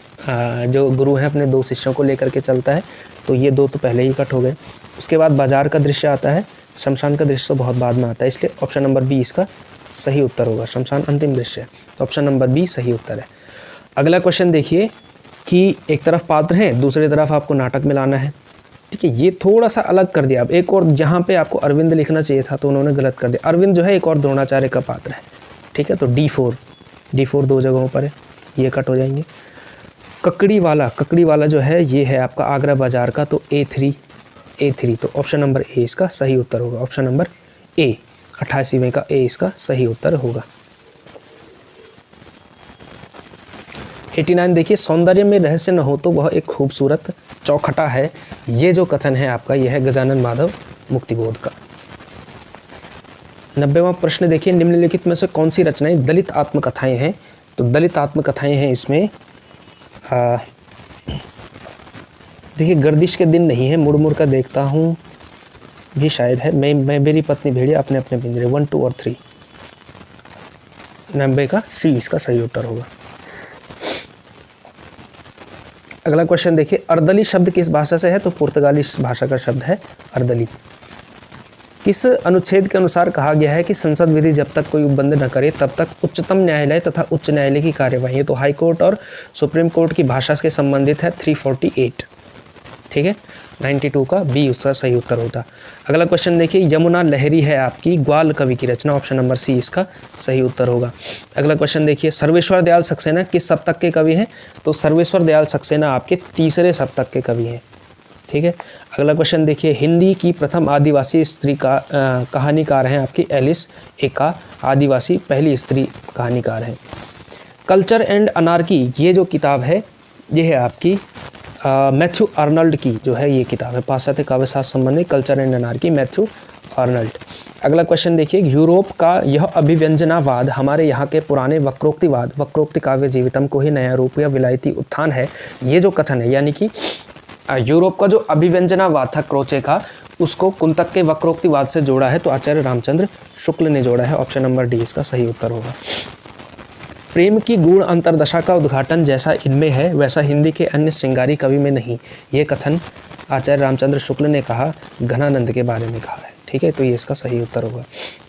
जो गुरु हैं अपने 2 शिष्यों को लेकर के चलता है, तो ये 2 तो पहले ही कट हो गए। उसके बाद बाजार का दृश्य आता है, शमशान का दृश्य तो बहुत बाद में आता है, इसलिए ऑप्शन नंबर बी इसका सही उत्तर होगा। शमशान अंतिम दृश्य है, तो ऑप्शन नंबर बी सही उत्तर है। अगला क्वेश्चन देखिए कि एक तरफ पात्र हैं, दूसरी तरफ आपको नाटक में लाना है। ठीक है, ये थोड़ा सा अलग कर दिया। अब एक और जहाँ पे आपको अरविंद लिखना चाहिए था तो उन्होंने गलत कर दिया। अरविंद जो है एक और द्रोणाचार्य का पात्र है। ठीक है, तो D4 दो जगहों पर है, ये कट हो जाएंगे। ककड़ी वाला जो है ये है आपका आगरा बाजार का, तो A3 तो ऑप्शन नंबर ए इसका सही उत्तर होगा। ऑप्शन नंबर ए 88वें का ए इसका सही उत्तर होगा। 89 देखिए, सौंदर्य में रहस्य न हो तो वह एक खूबसूरत चौखटा है। ये जो कथन है आपका, यह है गजानन माधव मुक्तिबोध का। 90वां प्रश्न देखिए, निम्नलिखित में से कौन सी रचनाएं दलित आत्मकथाएं हैं? तो दलित आत्मकथाएं हैं इसमें देखिए, गर्दिश के दिन नहीं है, मुड़ मुड़ कर देखता हूँ भी शायद है, मैं मेरी पत्नी भेड़िया अपने अपने पिंजरे, 1, 2 और 3। 90 का सी इसका सही उत्तर होगा। अगला क्वेश्चन देखिए, अर्दली शब्द किस भाषा से है? तो पुर्तगाली भाषा का शब्द है अर्दली। किस अनुच्छेद के अनुसार कहा गया है कि संसद विधि जब तक कोई उपबंध न करे तब तक उच्चतम न्यायालय तथा उच्च न्यायालय की कार्यवाही? तो हाई कोर्ट और सुप्रीम कोर्ट की भाषा से संबंधित है, 348। ठीक है, 92 का बी उसका सही उत्तर होता। अगला क्वेश्चन देखिए, यमुना लहरी है आपकी ग्वाल कवि की रचना। ऑप्शन नंबर सी इसका सही उत्तर होगा। अगला क्वेश्चन देखिए, सर्वेश्वर दयाल सक्सेना किस सप्तक के कवि हैं? तो सर्वेश्वर दयाल सक्सेना आपके तीसरे सप्तक के कवि हैं। ठीक है, अगला क्वेश्चन देखिए, हिंदी की प्रथम आदिवासी स्त्री का कहानीकार हैं आपकी एलिस एका, आदिवासी पहली स्त्री कहानीकार हैं। कल्चर एंड अनार्की ये जो किताब है ये है आपकी मैथ्यू आर्नल्ड की जो है ये किताब है, पाश्चात्य काव्यशास्त्र संबंधी culture and anarchy, Matthew Arnold. अगला क्वेश्चन देखिए, यूरोप का यह अभिव्यंजनावाद हमारे यहाँ के पुराने वक्रोक्ति काव्य जीवितम को ही नया रूप या विलायती उत्थान है। ये जो कथन है, यानी कि यूरोप का जो अभिव्यंजनावाद था क्रोचे का, उसको कुंतक के वक्रोक्तिवाद से जोड़ा है, तो आचार्य रामचंद्र शुक्ल ने जोड़ा है। ऑप्शन नंबर डी इसका सही उत्तर होगा। प्रेम की गूढ़ अंतर्दशा का उद्घाटन जैसा इनमें है वैसा हिंदी के अन्य श्रृंगारी कवि में नहीं। ये कथन आचार्य रामचंद्र शुक्ल ने कहा, घनानंद के बारे में कहा है। ठीक है, तो ये इसका सही उत्तर होगा।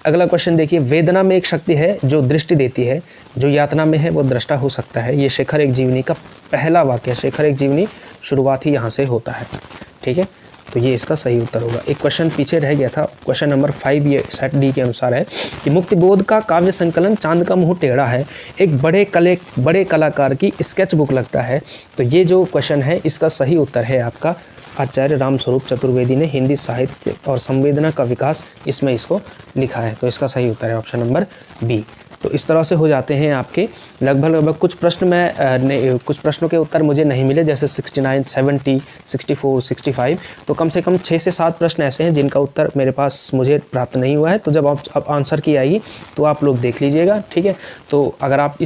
अगला क्वेश्चन देखिए, वेदना में एक शक्ति है जो दृष्टि देती है, जो यातना में है वो दृष्टा हो सकता है। ये शेखर एक जीवनी का पहला वाक्य, शेखर एक जीवनी शुरुआत ही यहाँ से होता है। ठीक है, तो ये इसका सही उत्तर होगा। एक क्वेश्चन पीछे रह गया था, क्वेश्चन नंबर 5 ये सेट डी के अनुसार है कि मुक्तिबोध का काव्य संकलन चांद का मुंह टेढ़ा है एक बड़े कलाकार की स्केच बुक लगता है। तो ये जो क्वेश्चन है इसका सही उत्तर है आपका आचार्य रामस्वरूप चतुर्वेदी ने हिंदी साहित्य और संवेदना का विकास इसमें इसको लिखा है। तो इसका सही उत्तर है ऑप्शन नंबर बी। तो इस तरह से हो जाते हैं आपके लगभग कुछ प्रश्नों के उत्तर मुझे नहीं मिले, जैसे 69, 70, 64, 65। तो कम से कम 6 से 7 प्रश्न ऐसे हैं जिनका उत्तर मेरे पास मुझे प्राप्त नहीं हुआ है। तो जब आप आंसर की आएगी तो आप लोग देख लीजिएगा। ठीक है, तो अगर आप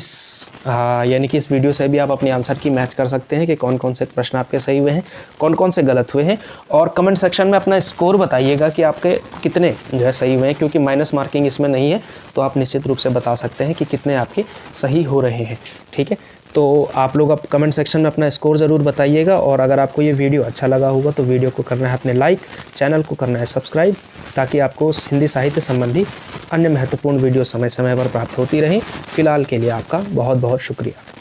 यानी कि इस वीडियो से भी आप अपनी आंसर की मैच कर सकते हैं कि कौन कौन से प्रश्न आपके सही हुए हैं, कौन कौन से गलत हुए हैं। और कमेंट सेक्शन में अपना स्कोर बताइएगा कि आपके कितने जो है सही हुए हैं, क्योंकि माइनस मार्किंग इसमें नहीं है, तो आप निश्चित रूप से बता सकते हैं कि कितने आपके सही हो रहे हैं। ठीक है, तो आप लोग अब कमेंट सेक्शन में अपना स्कोर ज़रूर बताइएगा। और अगर आपको ये वीडियो अच्छा लगा होगा तो वीडियो को करना है अपने लाइक, चैनल को करना है सब्सक्राइब, ताकि आपको हिंदी साहित्य संबंधी अन्य महत्वपूर्ण वीडियो समय समय पर प्राप्त होती रहें। फिलहाल के लिए आपका बहुत बहुत शुक्रिया।